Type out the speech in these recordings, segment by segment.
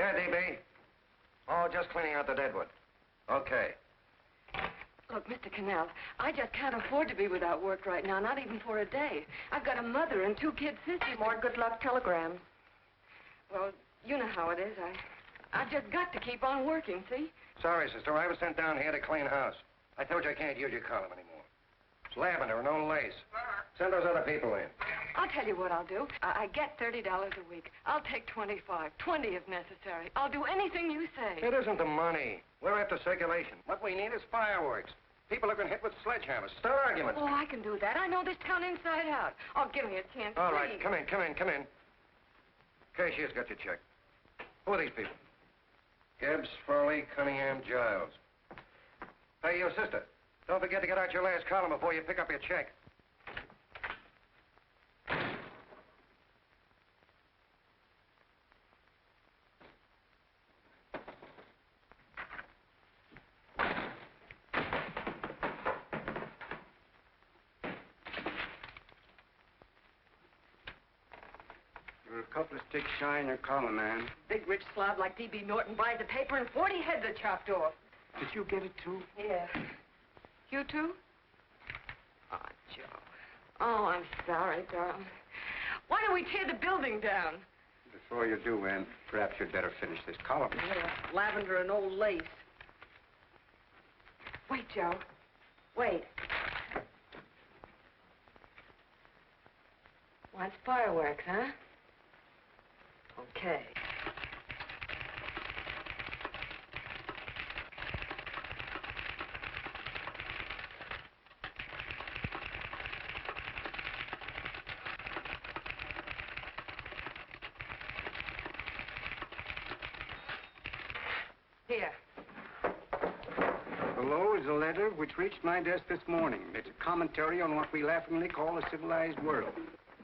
Yeah, DB. Oh, just cleaning out the deadwood. Okay. Look, Mr. Cannell, I just can't afford to be without work right now, not even for a day. I've got a mother and 2 kid sisters. More good luck telegrams. Well, you know how it is. I've just got to keep on working, see? Sorry, sister. I was sent down here to clean house. I told you I can't use your column anymore. It's lavender, no lace. Send those other people in. I'll tell you what I'll do. I get $30 a week. I'll take 25, 20 if necessary. I'll do anything you say. It isn't the money. We're after circulation. What we need is fireworks. People have been hit with sledgehammers. Start arguments. Oh, I can do that. I know this town inside out. Oh, give me a chance, All please. right, come in. Cashier's got your check. Who are these people? Gibbs, Furley, Cunningham, Giles. Hey, you sister. Don't forget to get out your last column before you pick up your check. You're a couple of sticks shy in your column, man. Big rich slob like D.B. Norton buys the paper and 40 heads are chopped off. Did you get it, too? Yeah. You too? Oh, Joe. Oh, I'm sorry, darling. Why don't we tear the building down? Before you do, Ann, perhaps you'd better finish this column. Yeah, lavender and old lace. Wait, Joe. Wait. Wants fireworks, huh? Okay. Here. Below is a letter which reached my desk this morning. It's a commentary on what we laughingly call a civilized world.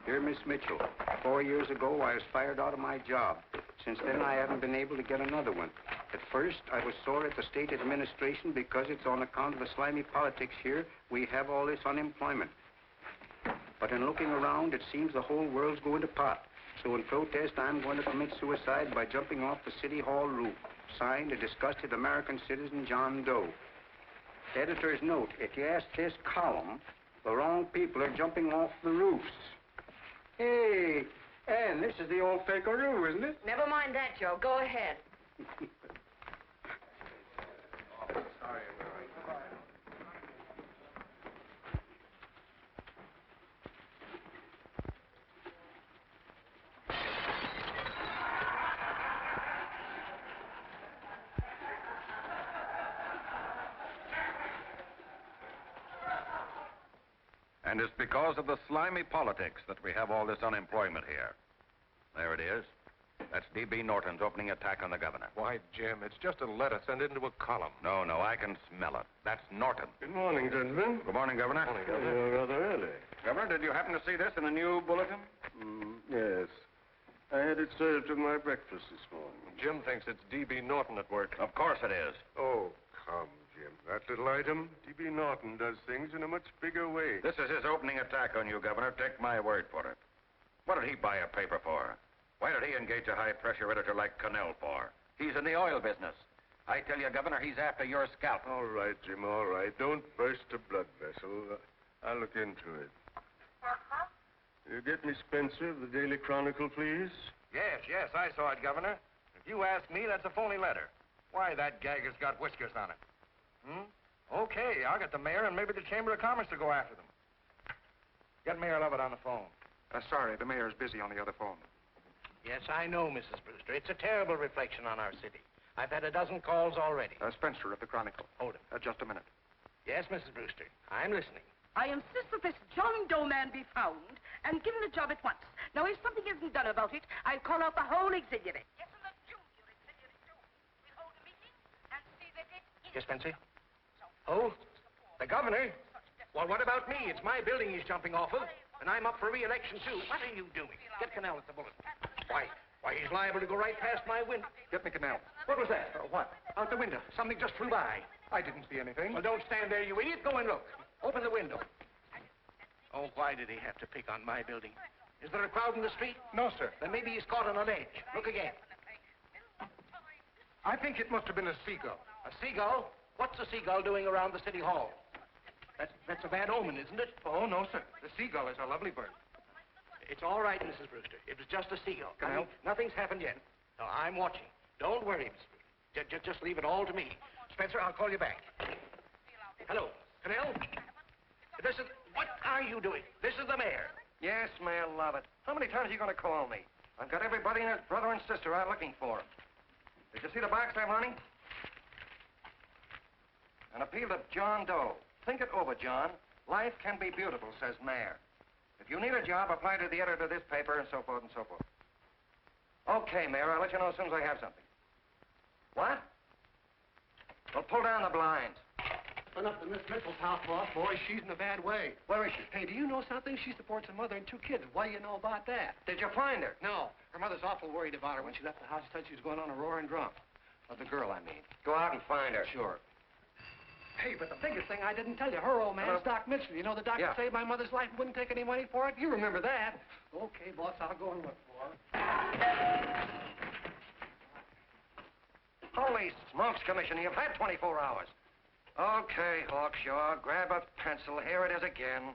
Dear Miss Mitchell, 4 years ago I was fired out of my job. Since then I haven't been able to get another one. At first I was sore at the state administration because it's on account of the slimy politics here we have all this unemployment. But in looking around, it seems the whole world's going to pot. So in protest, I'm going to commit suicide by jumping off the City Hall roof. Signed, a disgusted American citizen, John Doe. Editor's note, if you ask this column, the wrong people are jumping off the roofs. Hey, Ann, this is the old Fakeroo, isn't it? Never mind that, Joe. Go ahead. Sorry. And it's because of the slimy politics that we have all this unemployment here. There it is. That's D.B. Norton's opening attack on the governor. Why, Jim, it's just a letter sent into a column. No, I can smell it. That's Norton. Good morning, gentlemen. Good morning, Governor. Morning, Governor. You're rather early. Governor, did you happen to see this in the new bulletin? Yes. I had it served with my breakfast this morning. Jim thinks it's D.B. Norton at work. Of course it is. Oh, come, Jim. That little item, D.B. Norton does things in a much bigger way. This is his opening attack on you, Governor. Take my word for it. What did he buy a paper for? Why did he engage a high-pressure editor like Cannell for? He's in the oil business. I tell you, Governor, he's after your scalp. All right, Jim, all right. Don't burst a blood vessel. I'll look into it. You get me Spencer of the Daily Chronicle, please? Yes, I saw it, Governor. If you ask me, that's a phony letter. Why, that gagger's got whiskers on it. Okay, I'll get the mayor and maybe the Chamber of Commerce to go after them. Get Mayor Lovett on the phone. Sorry, the mayor's busy on the other phone. Yes, I know, Mrs. Brewster. It's a terrible reflection on our city. I've had a dozen calls already. Spencer of the Chronicle. Hold him. Just a minute. Yes, Mrs. Brewster. I'm listening. I insist that this John Doe man be found and given a job at once. Now, if something isn't done about it, I'll call out the whole auxiliary. Yes, and the junior auxiliary, too. We'll hold a meeting and see that it is... Yes, Spencer? Oh, the governor? Well, what about me? It's my building he's jumping off of, and I'm up for re-election, too. What are you doing? Get Cannell at the bulletin. Why, he's liable to go right past my window. Get me Cannell. What was that? What? Out the window. Something just flew by. I didn't see anything. Well, don't stand there, you idiot. Go and look. Open the window. Oh, why did he have to pick on my building? Is there a crowd in the street? No, sir. Then maybe he's caught on a ledge. Look again. I think it must have been a seagull. A seagull? What's a seagull doing around the city hall? That's a bad omen, isn't it? Oh, no, sir. The seagull is a lovely bird. It's all right, Mrs. Brewster. It was just a seagull. Can I help? Nothing's happened yet. No, I'm watching. Don't worry, Mrs. Brewster. Just leave it all to me. Spencer, I'll call you back. Hello, Canal? What are you doing? This is the mayor. Yes, Mayor Lovett. How many times are you going to call me? I've got everybody and his brother and sister out looking for him. Did you see the box I'm running? An appeal to John Doe. Think it over, John. Life can be beautiful, says Mayor. If you need a job, apply to the editor of this paper and so forth and so forth. Okay, Mayor, I'll let you know as soon as I have something. What? Well, pull down the blinds. Went up to Miss Mitchell's house, boss. Boy, she's in a bad way. Where is she? Hey, do you know something? She supports a mother and 2 kids. What do you know about that? Did you find her? No. Her mother's awful worried about her. When she left the house, she said she was going on a roaring drunk. Of the girl, I mean. Go out and find her. Sure. Hey, but the biggest thing I didn't tell you, her old man's Doc Mitchell. You know the doctor saved my mother's life and wouldn't take any money for it? You remember that. Okay, boss, I'll go and look for her. Holy smokes, Commissioner, you've had 24 hours. Okay, Hawkshaw, grab a pencil. Here it is again.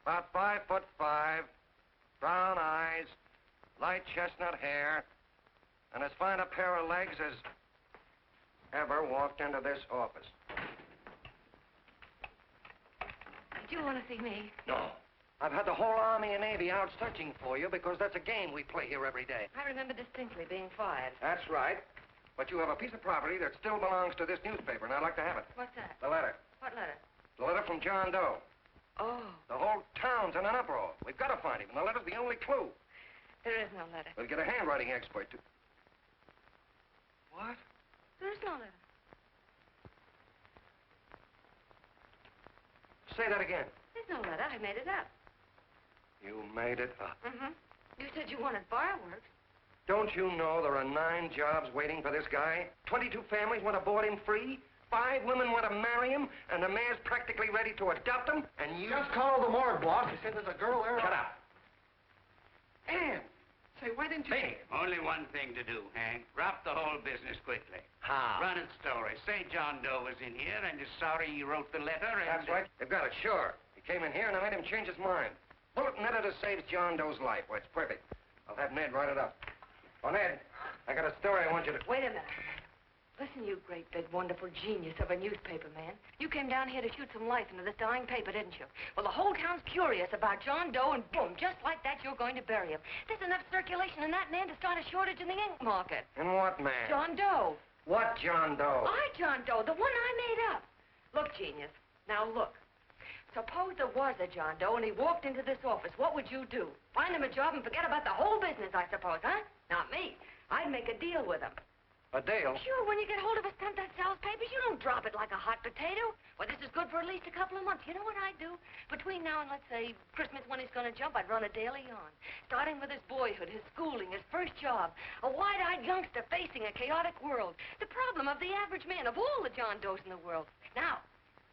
About 5'5", brown eyes, light chestnut hair, and as fine a pair of legs as ever walked into this office. Did you want to see me? No. I've had the whole Army and Navy out searching for you because that's a game we play here every day. I remember distinctly being fired. That's right. But you have a piece of property that still belongs to this newspaper, and I'd like to have it. What's that? The letter. What letter? The letter from John Doe. Oh. The whole town's in an uproar. We've got to find him, and the letter's the only clue. There is no letter. We'll get a handwriting expert to... What? There is no letter. Say that again. There's no letter. I made it up. You made it up. Mm-hmm. You said you wanted fireworks. Don't you know there are 9 jobs waiting for this guy? 22 families want to board him free. 5 women want to marry him, and the mayor's practically ready to adopt him, and you... Just call the morgue, boss. They said there's a girl there. Shut up. Ann, say, why didn't you... Hey. Only one thing to do, Hank. Drop the whole business quickly. How? Run its story. Say John Doe was in here and is sorry he wrote the letter and... That's right. They've got it, sure. He came in here, and I made him change his mind. Bulletin editor saves John Doe's life. Well, it's perfect. I'll have Ned write it up. Oh, Ned, I got a story I want you to... Wait a minute. Listen, you great, big, wonderful genius of a newspaper man. You came down here to shoot some life into this dying paper, didn't you? Well, the whole town's curious about John Doe, and boom, just like that, you're going to bury him. There's enough circulation in that man to start a shortage in the ink market. In what man? John Doe. What John Doe? John Doe, the one I made up. Look, genius, now look. Suppose there was a John Doe and he walked into this office. What would you do? Find him a job and forget about the whole business, I suppose, huh? Not me. I'd make a deal with him. A deal? Sure, when you get hold of a stunt that sells papers, you don't drop it like a hot potato. Well, this is good for at least a couple of months. You know what I'd do? Between now and, let's say, Christmas when he's going to jump, I'd run a daily on. Starting with his boyhood, his schooling, his first job. A wide-eyed youngster facing a chaotic world. The problem of the average man, of all the John Does in the world. Now,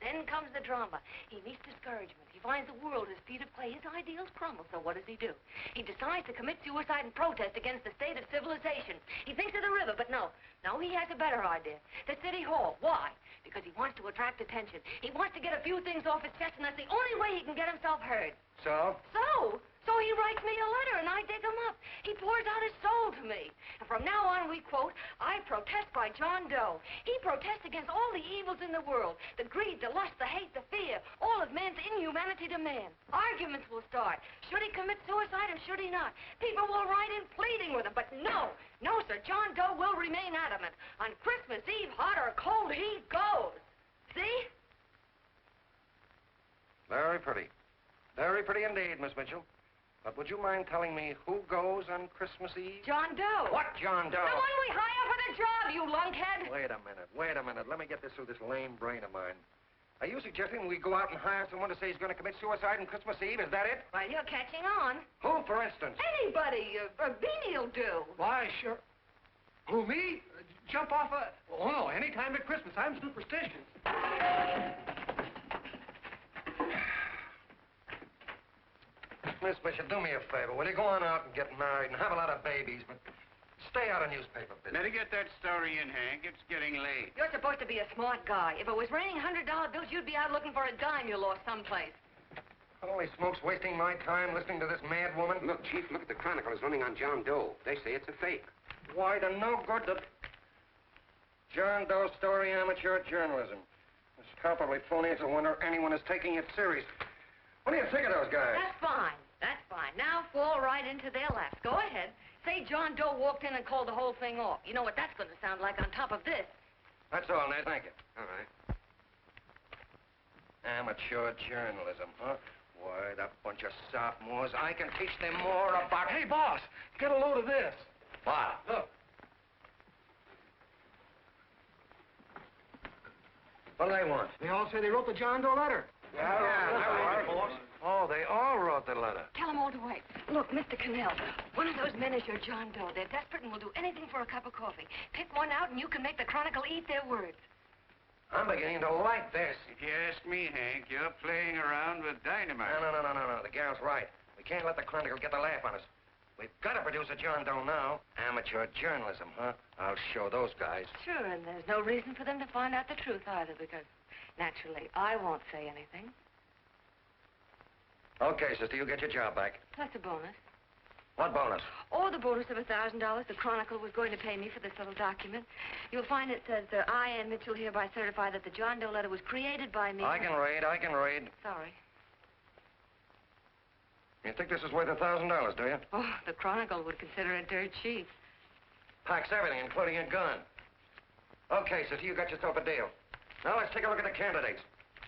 then comes the drama. He meets discouragement. He finds the world his feet of clay. His ideals crumble. So what does he do? He decides to commit suicide and protest against the state of civilization. He thinks of the river, but no. No, he has a better idea. The city hall. Why? Because he wants to attract attention. He wants to get a few things off his chest, and that's the only way he can get himself heard. So? So he writes me a letter, and I dig him up. He pours out his soul to me. And from now on, we quote, I protest by John Doe. He protests against all the evils in the world. The greed, the lust, the hate, the fear. All of man's inhumanity to man. Arguments will start. Should he commit suicide or should he not? People will write in pleading with him. But no, sir, John Doe will remain adamant. On Christmas Eve, hot or cold, he goes. See? Very pretty. Very pretty indeed, Miss Mitchell. But would you mind telling me who goes on Christmas Eve? John Doe. What John Doe? The one we hire for the job, you lunkhead. Wait a minute. Let me get this through this lame brain of mine. Are you suggesting we go out and hire someone to say he's going to commit suicide on Christmas Eve? Is that it? Well, you're catching on. Who, for instance? Anybody. Beanie'll do. Why, sure. Who, me? Jump off a... Oh, no, any time at Christmas. I'm superstitious. Miss Bishop, do me a favor. Will you go on out and get married and have a lot of babies, but stay out of newspaper business. Better get that story in, Hank. It's getting late. You're supposed to be a smart guy. If it was raining $100 bills, you'd be out looking for a dime you lost someplace. Holy smokes, wasting my time listening to this mad woman. Look, Chief, look at the Chronicle. It's running on John Doe. They say it's a fake. Why, the no good to... John Doe story, amateur journalism. It's palpably phony. It's a wonder anyone is taking it serious. What do you think of those guys? That's fine. That's fine. Now fall right into their laps. Go ahead. Say John Doe walked in and called the whole thing off. You know what that's going to sound like on top of this. That's all, Ned. Thank you. All right. Amateur journalism, huh? Why, that bunch of sophomores, I can teach them more about... Hey, boss, get a load of this. What? Look. What do they want? They all say they wrote the John Doe letter. Yeah, boss. Oh, they all wrote the letter. Tell them all to wait. Look, Mr. Cannell, one of those men is your John Doe. They're desperate and will do anything for a cup of coffee. Pick one out and you can make the Chronicle eat their words. I'm beginning to like this. If you ask me, Hank, you're playing around with dynamite. No. The gal's right. We can't let the Chronicle get the laugh on us. We've got to produce a John Doe now. Amateur journalism, huh? I'll show those guys. Sure, and there's no reason for them to find out the truth either, because naturally I won't say anything. Okay, sister, you get your job back. That's a bonus. What bonus? Oh, the bonus of $1,000 the Chronicle was going to pay me for this little document. You'll find it says, I, Ann Mitchell, hereby certify that the John Doe letter was created by me. I can read. Sorry. You think this is worth $1,000, do you? Oh, the Chronicle would consider it dirt cheap. Packs everything, including a gun. Okay, sister, you got yourself a deal. Now let's take a look at the candidates.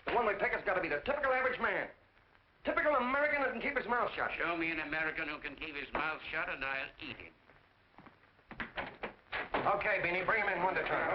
The one we pick has got to be the typical average man. Typical American that can keep his mouth shut. Show me an American who can keep his mouth shut and I'll eat him. Okay, Beanie, bring him in one at a time.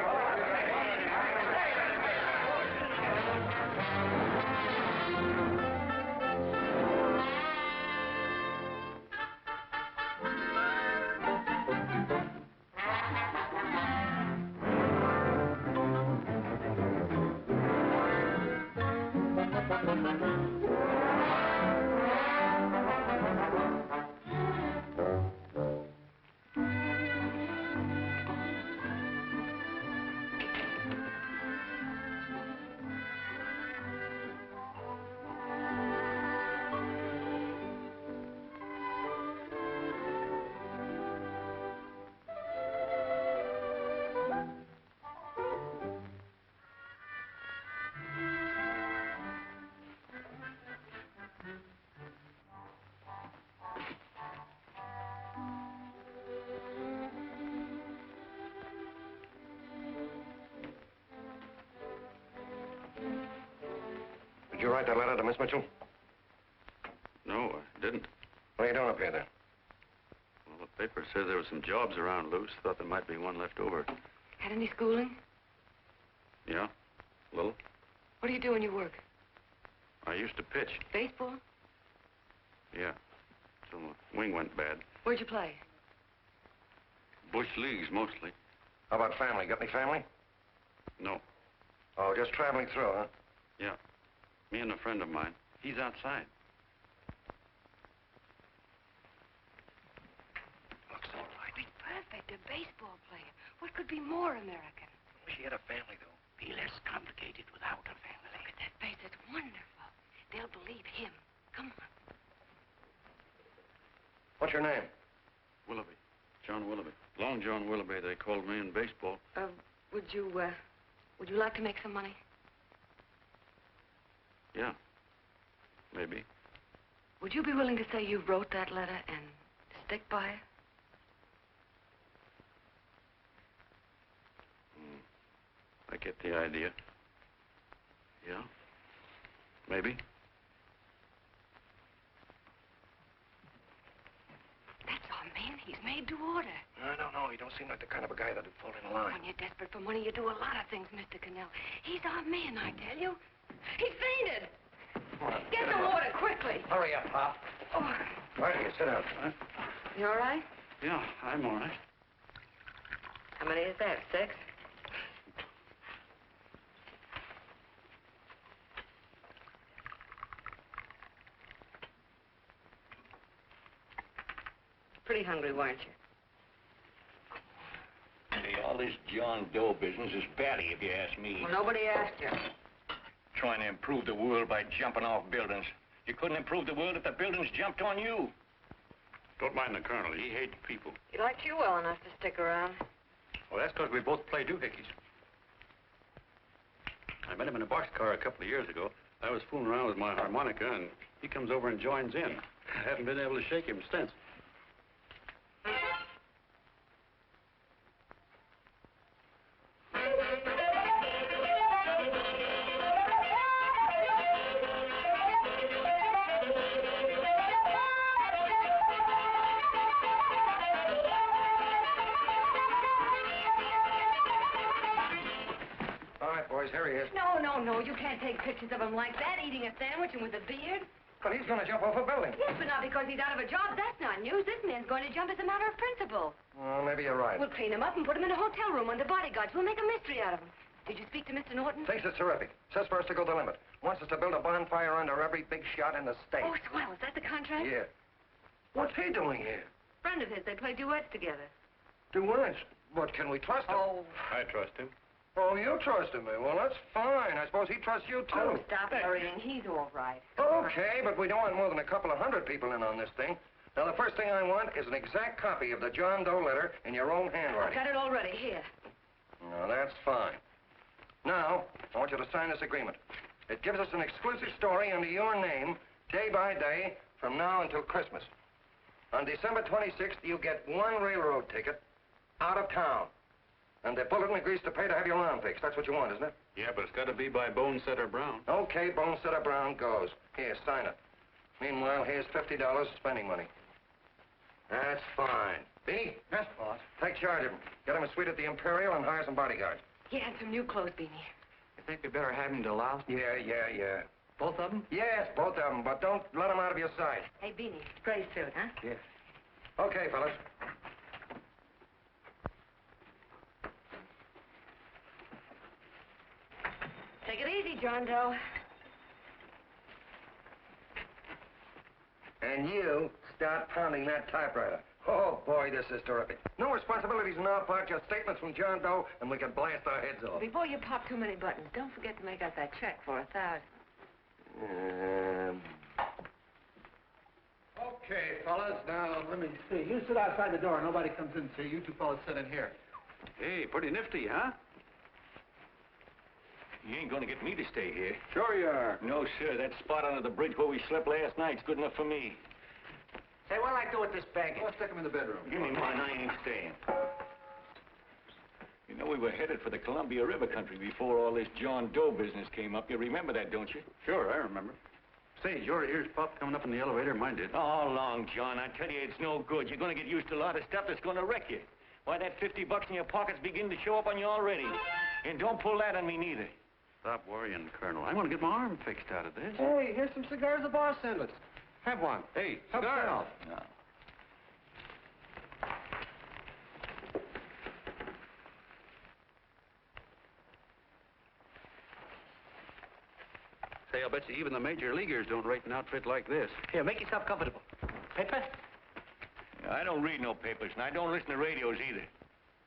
Did you write that letter to Miss Mitchell? No, I didn't. What are you doing up here, then? Well, the paper said there were some jobs around loose. Thought there might be one left over. Had any schooling? Yeah, a little. What do you do when you work? I used to pitch. Baseball? Yeah. So my wing went bad. Where'd you play? Bush leagues, mostly. How about family? Got any family? No. Oh, just traveling through, huh? Yeah. Me and a friend of mine. He's outside. Looks all right. Be perfect, a baseball player. What could be more American? She had a family, though. Be less complicated without a family. Look at that face. It's wonderful. They'll believe him. Come on. What's your name? Willoughby. John Willoughby. Long John Willoughby, they called me in baseball. Would you like to make some money? Yeah. Maybe. Would you be willing to say you wrote that letter and stick by it? I get the idea. Yeah. Maybe. That's our man. He's made to order. I don't know. He don't seem like the kind of a guy that'd fall in line. When you're desperate for money, you do a lot of things, Mr. Cannell. He's our man, I tell you. He fainted. Get the water, quickly. Hurry up, Pop. Oh. Right here, sit down. Huh? You all right? Yeah, I'm all right. How many is that, 6? Pretty hungry, weren't you? this John Doe business is batty, if you ask me. Well, nobody asked you. Trying to improve the world by jumping off buildings. You couldn't improve the world if the buildings jumped on you. Don't mind the colonel. He hates people. He liked you well enough to stick around. Well, that's because we both play doohickeys. I met him in a boxcar a couple of years ago. I was fooling around with my harmonica, and he comes over and joins in. I haven't been able to shake him since. No, you can't take pictures of him like that, eating a sandwich and with a beard. But he's going to jump off a building. Yes, but not because he's out of a job. That's not news. This man's going to jump as a matter of principle. Well, maybe you're right. We'll clean him up and put him in a hotel room under bodyguards. We'll make a mystery out of him. Did you speak to Mr. Norton? Thinks it's terrific. Says for us to go the limit. Wants us to build a bonfire under every big shot in the state. Oh, swell. Is that the contract? Yeah. What's he doing here? Friend of his. They play duets together. Duets? But can we trust him? Oh. I trust him. Oh, you trust him, eh? Well, that's fine. I suppose he trusts you, too. Oh, stop worrying. He's all right. Okay, but we don't want more than a couple of hundred people in on this thing. Now, the first thing I want is an exact copy of the John Doe letter in your own handwriting. I've got it already. Here. No, that's fine. Now, I want you to sign this agreement. It gives us an exclusive story under your name, day by day, from now until Christmas. On December 26th, you get one railroad ticket out of town. And the bulletin agrees to pay to have your lawn fixed. That's what you want, isn't it? Yeah, but it's got to be by Bonesetter Brown. Okay, Bonesetter Brown goes. Here, sign it. Meanwhile, here's $50 spending money. That's fine. Beanie? Yes, boss. Take charge of him. Get him a suite at the Imperial and hire some bodyguards. Yeah, and some new clothes, Beanie. You think we better have him deloused? Yeah. Both of them? Yes, both of them, but don't let them out of your sight. Hey, Beanie, gray suit, huh? Yes. Okay, fellas. Take it easy, John Doe. And you start pounding that typewriter. Oh, boy, this is terrific. No responsibilities on our part, just statements from John Doe, and we can blast our heads off. Before you pop too many buttons, don't forget to make out that check for 1,000. Okay, fellas, now, let me see. You sit outside the door. Nobody comes in, see? You two fellas sit in here. Hey, pretty nifty, huh? You ain't gonna get me to stay here. Sure you are. No, sir. That spot under the bridge where we slept last night's good enough for me. Say, what'll I do with this baggage? Let's stick him in the bedroom. Give me mine. I ain't staying. You know, we were headed for the Columbia River country before all this John Doe business came up. You remember that, don't you? Sure, I remember. Say, your ears popped coming up in the elevator. Mine did. All along, John. I tell you, it's no good. You're gonna get used to a lot of stuff that's gonna wreck you. Why, that $50 in your pocket's beginning to show up on you already. And don't pull that on me, neither. Stop worrying, Colonel. I'm going to get my arm fixed out of this. Hey, here's some cigars the boss sent us. Have one. Hey, Help cigars. yourself. No. Say, I'll bet you even the major leaguers don't rate an outfit like this. Here, make yourself comfortable. Paper? I don't read no papers, and I don't listen to radios either.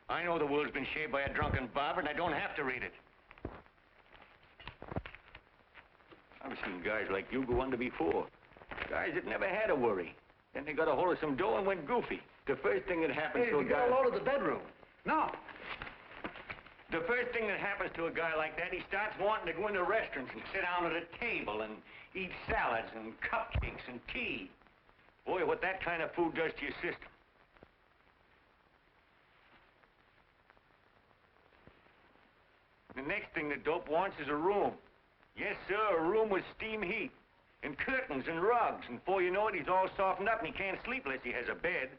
I know the world's been shaped by a drunken barber, and I don't have to read it. I've seen guys like you go under before. Guys that never had a worry. Then they got a hold of some dough and went goofy. The first thing that happens to a guy... Get a load of the bedroom. No. The first thing that happens to a guy like that, he starts wanting to go into restaurants and sit down at a table and eat salads and cupcakes and tea. Boy, what that kind of food does to your system. The next thing the dope wants is a room. Yes, sir, a room with steam heat, and curtains and rugs, and before you know it, he's all softened up and he can't sleep unless he has a bed.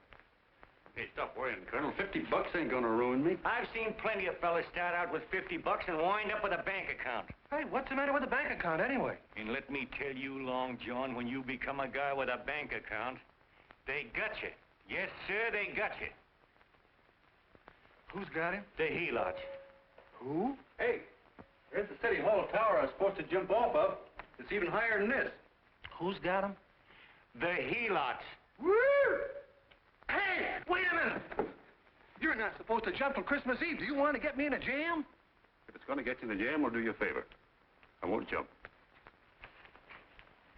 Hey, stop worrying, Colonel. $50 ain't gonna ruin me. I've seen plenty of fellas start out with $50 and wind up with a bank account. Hey, what's the matter with the bank account, anyway? And let me tell you, Long John, when you become a guy with a bank account, they got you. Yes, sir, they got you. Who's got him? The helots. Who? Hey, there's the City Hall tower I was supposed to jump off of. It's even higher than this. Who's got him? The helots. Woo! Hey, wait a minute! You're not supposed to jump on Christmas Eve. Do you want to get me in a jam? If it's going to get you in the jam, we'll do you a favor. I won't jump.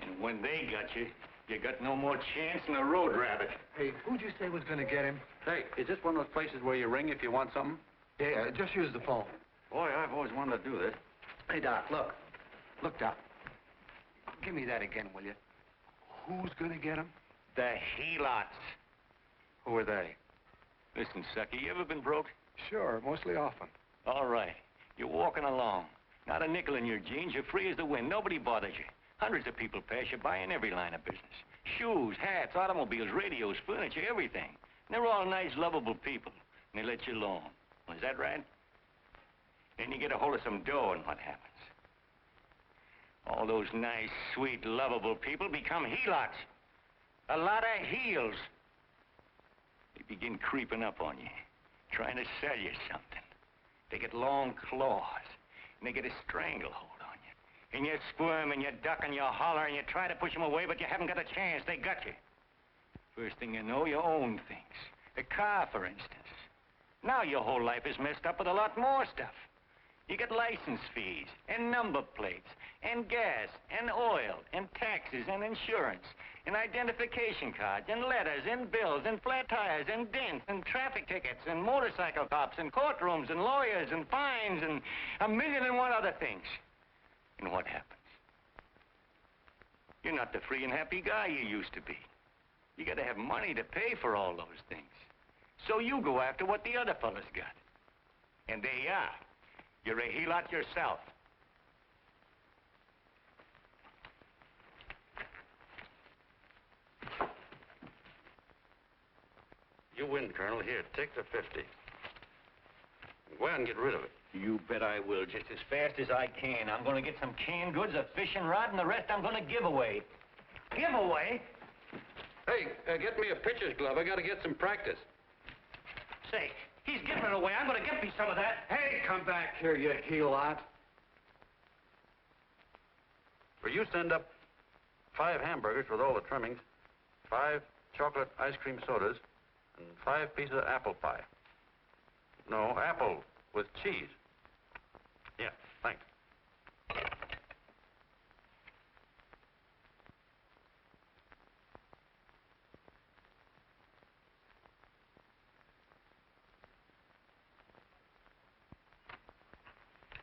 And when they got you, you got no more chance than a road rabbit. Hey, who'd you say was going to get him? Hey, is this one of those places where you ring if you want something? Yeah, just use the phone. Boy, I've always wanted to do this. Hey, Doc, look. Look, Doc. Give me that again, will you? Who's going to get him? The helots. Who are they? Listen, sucker, you ever been broke? Sure, mostly often. All right. You're walking along. Not a nickel in your jeans. You're free as the wind. Nobody bothers you. Hundreds of people pass you by in every line of business. Shoes, hats, automobiles, radios, furniture, everything. And they're all nice, lovable people. And they let you alone. Well, is that right? Then you get a hold of some dough, and what happens? All those nice, sweet, lovable people become helots. A lot of heels. They begin creeping up on you, trying to sell you something. They get long claws, and they get a stranglehold on you. And you squirm, and you duck, and you holler, and you try to push them away, but you haven't got a chance. They got you. First thing you know, you own things. A car, for instance. Now your whole life is messed up with a lot more stuff. You get license fees, and number plates, and gas, and oil, and taxes, and insurance, and identification cards, and letters, and bills, and flat tires, and dents, and traffic tickets, and motorcycle cops, and courtrooms, and lawyers, and fines, and 1,000,001 other things. And what happens? You're not the free and happy guy you used to be. You gotta have money to pay for all those things. So you go after what the other fellas got. And there you are. You're a helot yourself. You win, Colonel. Here, take the 50. Go ahead and get rid of it. You bet I will, just as fast as I can. I'm gonna get some canned goods, a fishing rod, and the rest I'm gonna give away. Give away? Hey, get me a pitcher's glove. I got to get some practice. Say, he's giving it away. I'm gonna get me some of that. Hey, come back here, you helot. For you send up 5 hamburgers with all the trimmings, 5 chocolate ice cream sodas, and 5 pieces of apple pie. No, apple with cheese. Yeah, thanks.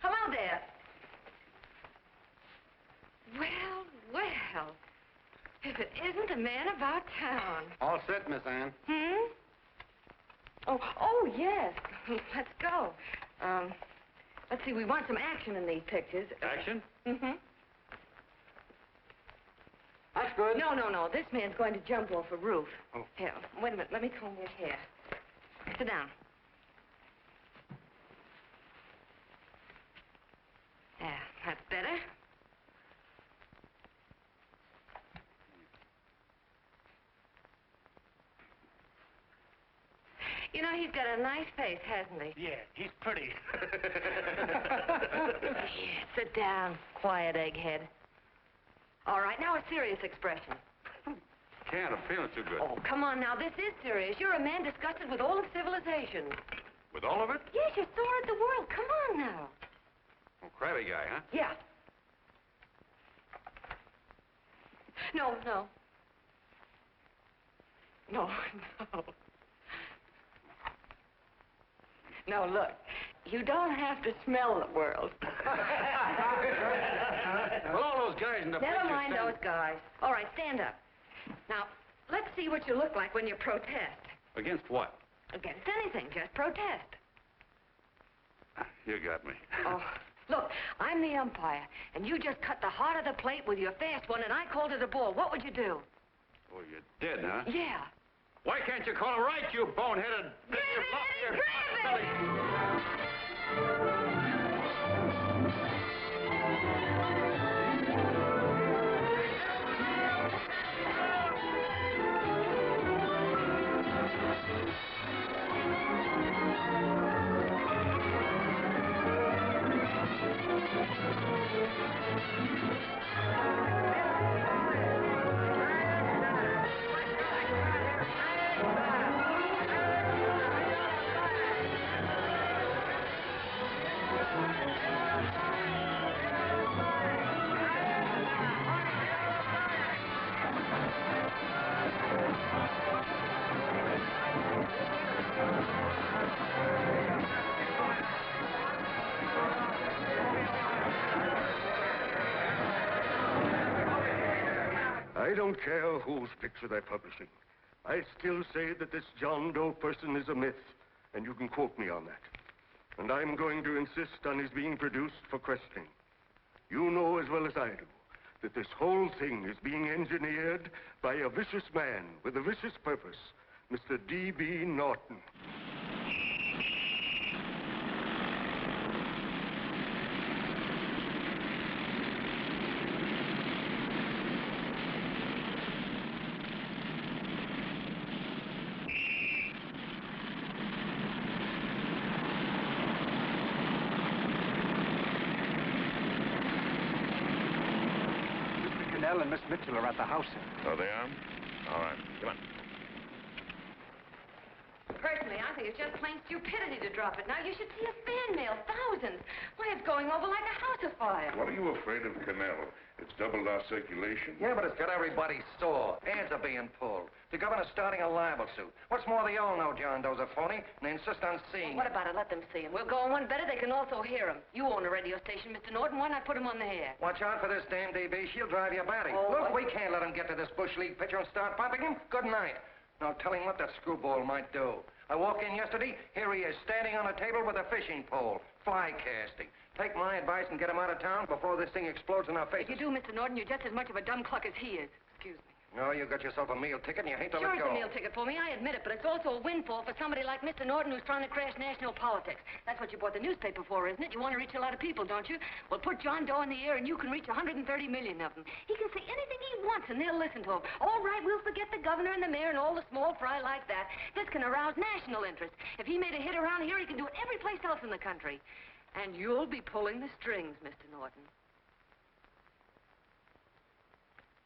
Hello there. Well, well. If it isn't the man about town. All set, Miss Ann. Hmm? Oh, yes. Let's go. Let's see, we want some action in these pictures. Action? Mm-hmm. That's good. No. This man's going to jump off a roof. Oh. Here, wait a minute. Let me comb your hair. Sit down. Yeah, that's better. You know, he's got a nice face, hasn't he? Yeah, he's pretty. Sit down, quiet egghead. All right, now a serious expression. Can't. I'm feeling too good. Oh, come on now, this is serious. You're a man disgusted with all of civilization. With all of it? Yes, you're sore at the world. Come on now. Oh, crabby guy, huh? Yeah. No. No, look. You don't have to smell the world. Well, all those guys in the Never picture mind stand- those guys. All right, stand up. Now, let's see what you look like when you protest. Against what? Against anything, just protest. You got me. Oh, look, I'm the umpire, and you just cut the heart of the plate with your fast one, and I called it a ball. What would you do? Oh, you did, huh? Yeah. Why can't you call it right, you boneheaded... Grab it! I don't care whose picture they're publishing. I still say that this John Doe person is a myth, and you can quote me on that. And I'm going to insist on his being produced for questioning. You know as well as I do that this whole thing is being engineered by a vicious man with a vicious purpose, Mr. D.B. Norton. And Miss Mitchell are at the house, sir. Oh, they are? All right. Come on. Personally, I think it's just plain stupidity to drop it. Now, you should see a fan mail, thousands. Why, it's going over like a house afire. What are you afraid of, Canal? It's doubled our circulation. Yeah, but it's got everybody sore. Ads are being pulled. The governor's starting a libel suit. What's more, they all know John Doe's a phony, and they insist on seeing Well, what about it? Let them see him. We'll go on one better. They can also hear him. You own a radio station, Mr. Norton. Why not put him on the air? Watch out for this dame, DB. She'll drive you batty. Oh, Look, we can't let him get to this Bush League pitcher and start pumping him. Good night. Now, tell him what that screwball might do. I walked in yesterday. Here he is, standing on a table with a fishing pole. Fly casting. Take my advice and get him out of town before this thing explodes in our faces. If you do, Mr. Norton, you're just as much of a dumb cluck as he is. Excuse me. No, you got yourself a meal ticket and you hate to Sure, let it's go. a meal ticket for me, I admit it, but it's also a windfall for somebody like Mr. Norton who's trying to crash national politics. That's what you bought the newspaper for, isn't it? You want to reach a lot of people, don't you? Well, put John Doe in the air and you can reach 130 million of them. He can say anything he wants and they'll listen to him. All right, we'll forget the governor and the mayor and all the small fry like that. This can arouse national interest. If he made a hit around here, he can do it every place else in the country. And you'll be pulling the strings, Mr. Norton.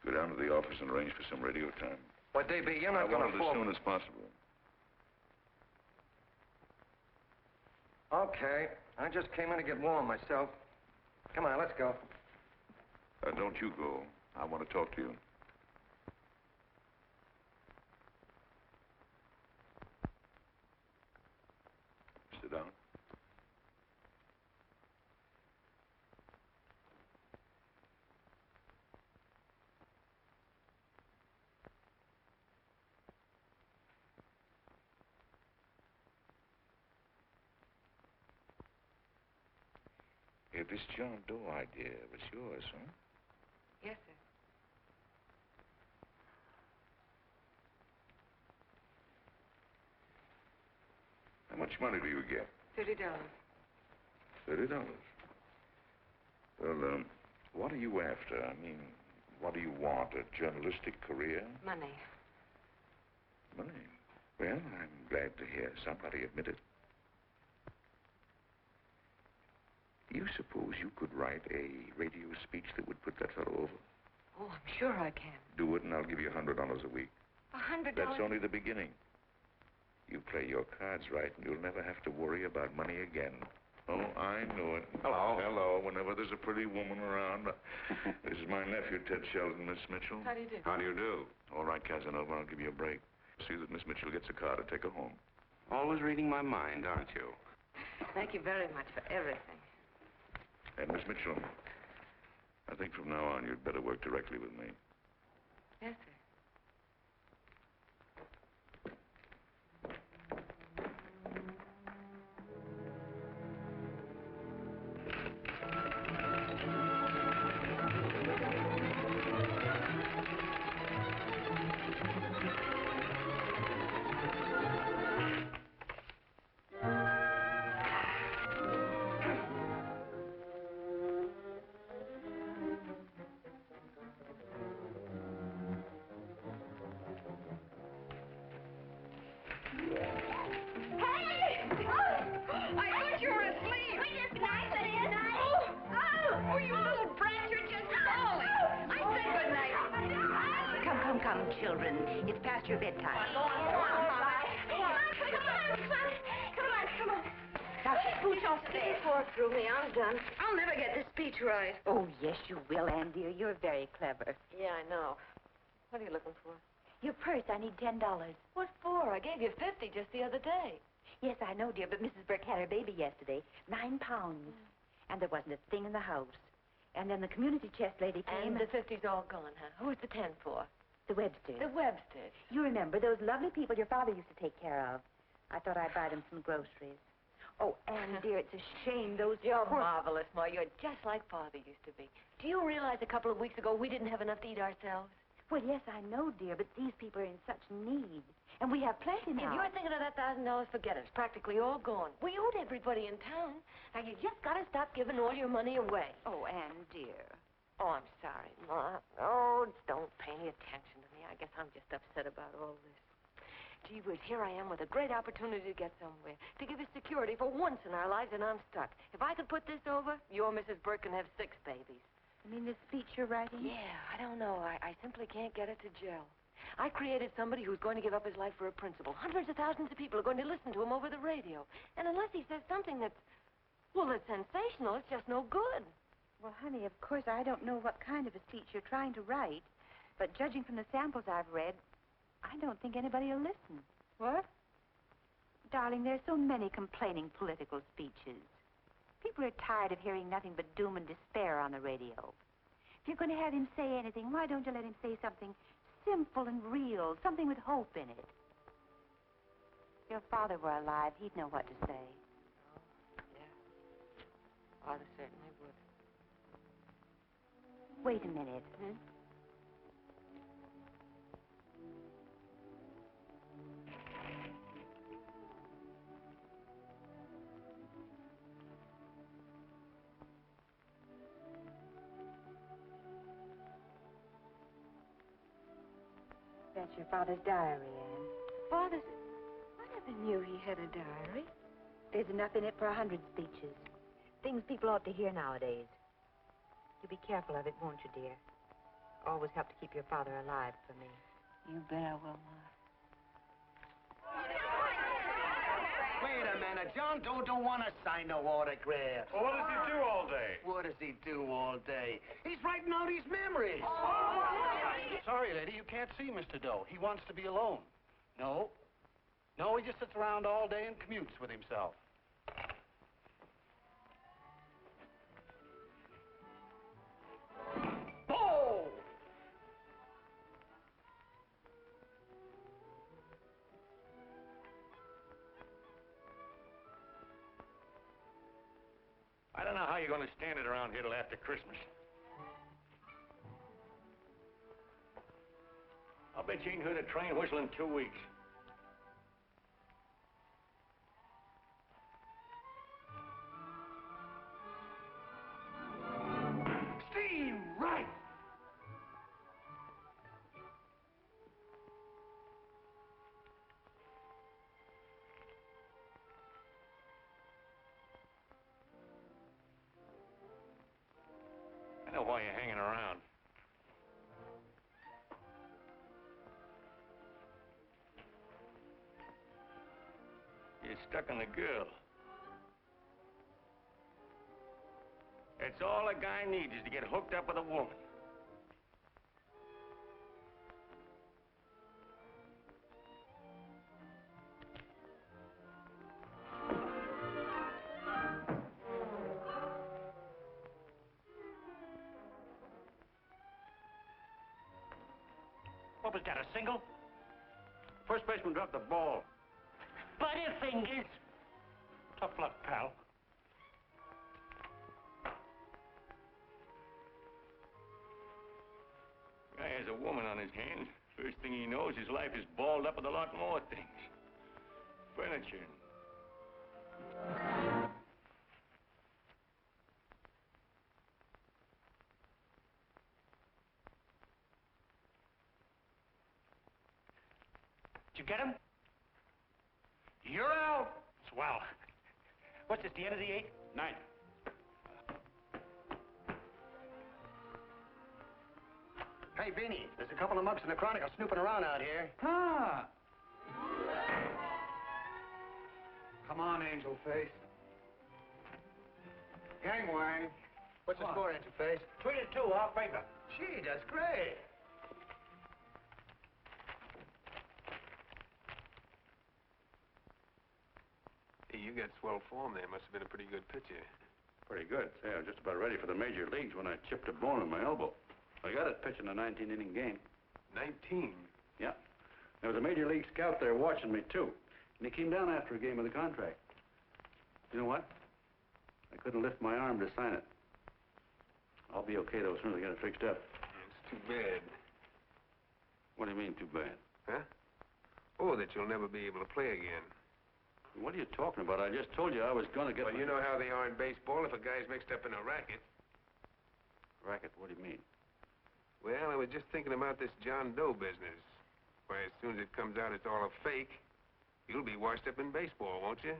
Go down to the office and arrange for some radio time. But, DB, you're not I going want to it fall... as soon as possible. Okay. I just came in to get warm myself. Come on, let's go. Don't you go. I want to talk to you. Sit down. Hey, this John Doe idea was yours, huh? Yes, sir. How much money do you get? $30. $30. Well, what are you after? I mean, what do you want? A journalistic career? Money. Money? Well, I'm glad to hear somebody admit it. Do you suppose you could write a radio speech that would put that fellow over? Oh, I'm sure I can. Do it, and I'll give you $100 a week. $100? That's only the beginning. You play your cards right, and you'll never have to worry about money again. Oh, I know it. Hello. Hello. Whenever there's a pretty woman around. This is my nephew, Ted Sheldon, Miss Mitchell. How do you do? How do you do? All right, Casanova, I'll give you a break. See that Miss Mitchell gets a car to take her home. Always reading my mind, aren't you? Thank you very much for everything. And Miss Mitchell, I think from now on you'd better work directly with me. Yes, sir. Come, children. It's past your bedtime. Come on. Now, scooch off the bed. Pour through me. I'm done. I'll never get this speech right. Oh, yes, you will, Ann, dear. You're very clever. Yeah, I know. What are you looking for? Your purse, I need $10. What for? I gave you 50 just the other day. Yes, I know, dear, but Mrs. Burke had her baby yesterday. 9 pounds. And there wasn't a thing in the house. And then the community chest lady came. And the 50's all gone, huh? Who's the 10 for? The Websters. The Websters. You remember those lovely people your father used to take care of. I thought I'd buy them some groceries. Oh, Anne, dear, it's a shame those... You're marvelous, Ma. You're just like Father used to be. Do you realize a couple of weeks ago we didn't have enough to eat ourselves? Well, yes, I know, dear, but these people are in such need. And we have plenty now. If you're thinking of that $1,000, forget it. It's practically all gone. We owed everybody in town. Now, you just got to stop giving all your money away. Oh, Anne, dear. Oh, I'm sorry, Ma. Oh, don't pay any attention to me. I guess I'm just upset about all this. Gee whiz, here I am with a great opportunity to get somewhere, to give us security for once in our lives, and I'm stuck. If I could put this over, your Mrs. Burke can have 6 babies. You mean this speech you're writing? Yeah, I don't know. I simply can't get it to gel. I created somebody who's going to give up his life for a principle. Hundreds of thousands of people are going to listen to him over the radio. And unless he says something that's sensational, it's just no good. Well, honey, of course, I don't know what kind of a speech you're trying to write, but judging from the samples I've read, I don't think anybody will listen. What? Darling, there's so many complaining political speeches. People are tired of hearing nothing but doom and despair on the radio. If you're going to have him say anything, why don't you let him say something simple and real, something with hope in it? If your father were alive, he'd know what to say. Yeah. Father certainly would. Wait a minute. That's your father's diary, Anne. Father's... I never knew he had a diary. There's enough in it for 100 speeches. Things people ought to hear nowadays. You be careful of it, won't you, dear? Always help to keep your father alive for me. You bet I will, Ma. Wait a minute. John Doe don't want to sign no autograph. Well, what does he do all day? What does he do all day? He's writing out his memories. Sorry, lady, you can't see Mr. Doe. He wants to be alone. No, he just sits around all day and commutes with himself. Oh! I don't know how you're going to stand it around here till after Christmas. I'll bet you ain't heard a train whistle in 2 weeks. Steve, right! I know why you're hanging around. You're stuck on the girl. That's all a guy needs is to get hooked up with a woman. What was that, a single? First baseman dropped the ball. Butterfingers! Tough luck, pal. Guy has a woman on his hands. First thing he knows, his life is balled up with a lot more things. Furniture. Did you get him? You're out. Swell. What's this, the end of the 8th? 9th. Hey, Beanie, there's a couple of mugs in the Chronicle snooping around out here. Ah. Come on, Angel Face. Gangway. What's the score, Angel Face? 3-2, our favor. Gee, that's great. Hey, you got swell form there. Must have been a pretty good pitcher. Pretty good. Say, I was just about ready for the major leagues when I chipped a bone in my elbow. I got it pitching a 19-inning game. 19? Yeah. There was a major league scout there watching me, too. And he came down after a game of the contract. You know what? I couldn't lift my arm to sign it. I'll be okay, though, as soon as I get it fixed up. It's too bad. What do you mean, too bad? Huh? Oh, that you'll never be able to play again. What are you talking about? I just told you I was going to get... Well, you know how they are in baseball if a guy's mixed up in a racket. Racket? What do you mean? Well, I was just thinking about this John Doe business. Why, as soon as it comes out it's all a fake, you'll be washed up in baseball, won't you?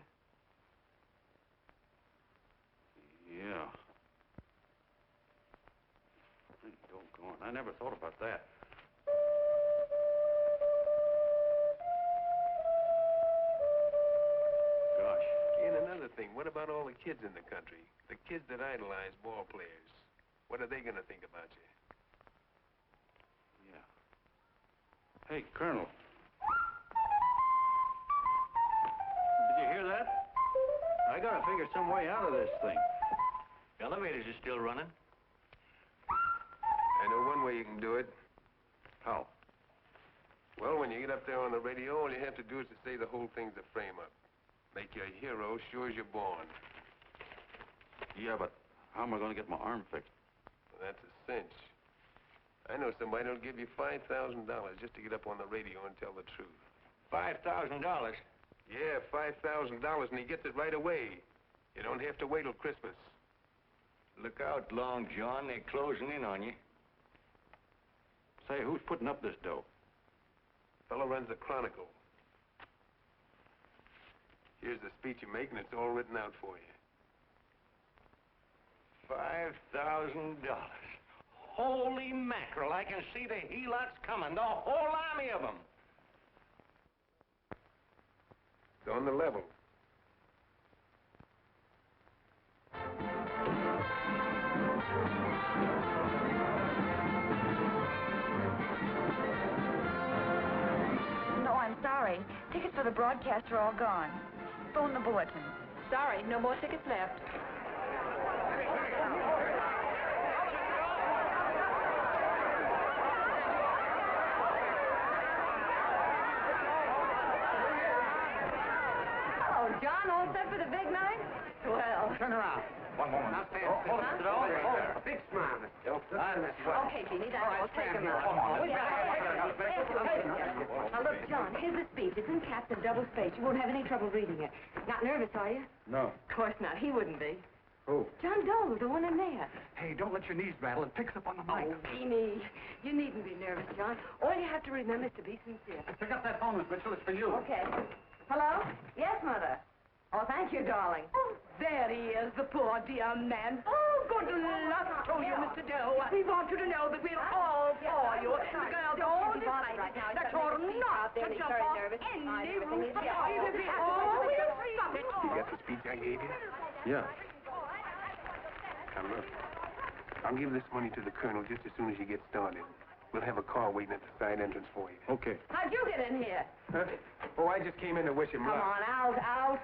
Yeah. Doggone. I never thought about that. Gosh. And another thing, what about all the kids in the country? The kids that idolize ball players. What are they going to think about you? Yeah. Hey, Colonel. Did you hear that? I gotta figure some way out of this thing. Elevators are still running. I know one way you can do it. How? Well, when you get up there on the radio, all you have to do is to say the whole thing's a frame-up. Make you a hero sure as you're born. Yeah, but how am I going to get my arm fixed? Well, that's a cinch. I know somebody who'll give you $5,000 just to get up on the radio and tell the truth. $5,000? Yeah, $5,000, and he gets it right away. You don't have to wait till Christmas. Look out, Long John. They're closing in on you. Say, who's putting up this dough? Fellow runs the Chronicle. Here's the speech you make, and it's all written out for you. $5,000. Holy mackerel, I can see the helots coming, the whole army of them. It's on the level. No, I'm sorry. Tickets for the broadcast are all gone. Phone the bulletin. Sorry, no more tickets left. John, all set for the big night? Well. Turn around. One moment. Now stand. Hold it, A big smile, Miss Joe. Okay, Jeannie, that's all. Take him out. Now, look, John, here's the speech. It's in caps and double spaced. You won't have any trouble reading it. Not nervous, are you? No. Of course not. He wouldn't be. Who? John Doe, the one in there. Hey, don't let your knees rattle. It picks up on the mic. Oh, Jeannie, you needn't be nervous, John. All you have to remember is to be sincere. Pick up that phone, Miss Mitchell. It's for you. Okay. Hello? Yes, Mother. Oh, thank you, darling. Oh, there he is, the poor dear man. Oh, good luck to you, Mr. Doe. We want you to know that we're all for you. The girls all decided that you're not to jump off any roof at all. Oh, we'll stop it. You got the speech I gave you? Yeah. Now, look. I'll give this money to the colonel just as soon as you get started. We'll have a car waiting at the side entrance for you. Okay. How'd you get in here? Huh? Oh, I just came in to wish him Come luck. on, out.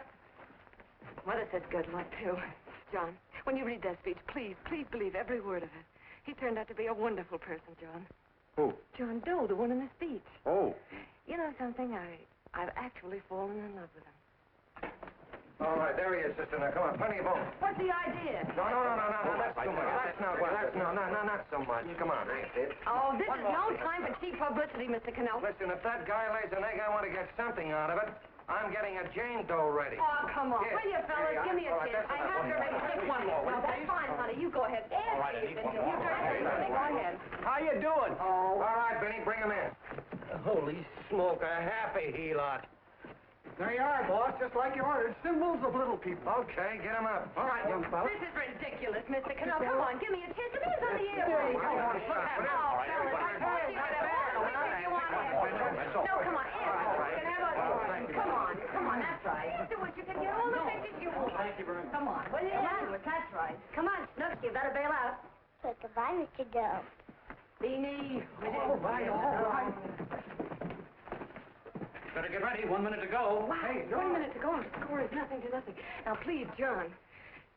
Mother said good luck, too. John, when you read that speech, please believe every word of it. He turned out to be a wonderful person, John. Who? John Doe, the one in the speech. Oh. You know something? I've actually fallen in love with him. All right, there he is, sister. Now, come on, plenty of room. What's the idea? No, that's too much. That's not so much. Come on. Oh, this is no time for cheap publicity, Mr. Cannell. Listen, if that guy lays an egg, I want to get something out of it. I'm getting a Jane Doe ready. Oh, come on. Here. Will you, fellas? Here you Give me a are. All right, chance. that's I enough. have to make just one more. No, that's fine, honey. You go ahead. All right, I need one more. Go ahead. How you doing? Oh. All right, Benny, bring him in. Holy smoke, a happy helot. There you are, boss. Just like you ordered. Symbols of little people. Okay, get him up. All right, young fella. This is ridiculous, Mr. Cannell. Come on, give me a chance. It is on the air. Come on, Oh, fellas, I told you to No, come on, Come on, that's right. Do what you can get all the pictures you want. Thank you very much. Come on, will you? That's right. Come on, Snooks, you better bail out. So goodbye, Mr. Doe. Beanie. All right. Better get ready. 1 minute to go. Wow, Hey, 1 minute to go. The score is nothing to nothing. Now, please, John,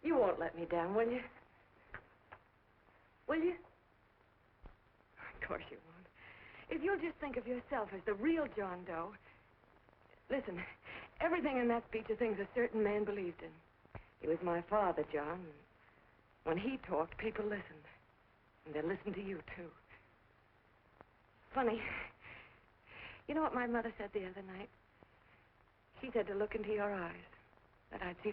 You won't let me down, will you? Will you? Of course you won't. If you'll just think of yourself as the real John Doe. Listen, everything in that speech are things a certain man believed in. He was my father, John. When he talked, people listened. And they listened to you, too. Funny. You know what my mother said the other night? She said to look into your eyes, that I'd see